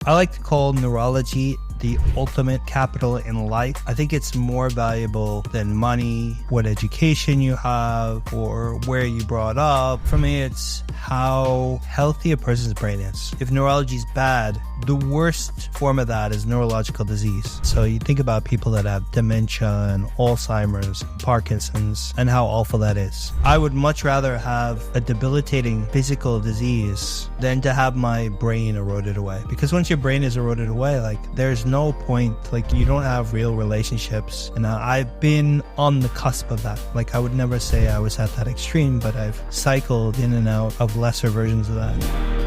I like to call neurology the ultimate capital in life. I think it's more valuable than money, what education you have, or where you brought up. For me, it's how healthy a person's brain is. If neurology is bad, the worst form of that is neurological disease. So you think about people that have dementia and Alzheimer's, and Parkinson's, and how awful that is. I would much rather have a debilitating physical disease than to have my brain eroded away. Because once your brain is eroded away, there's no point, you don't have real relationships. And I've been on the cusp of that. I would never say I was at that extreme, but I've cycled in and out of lesser versions of that.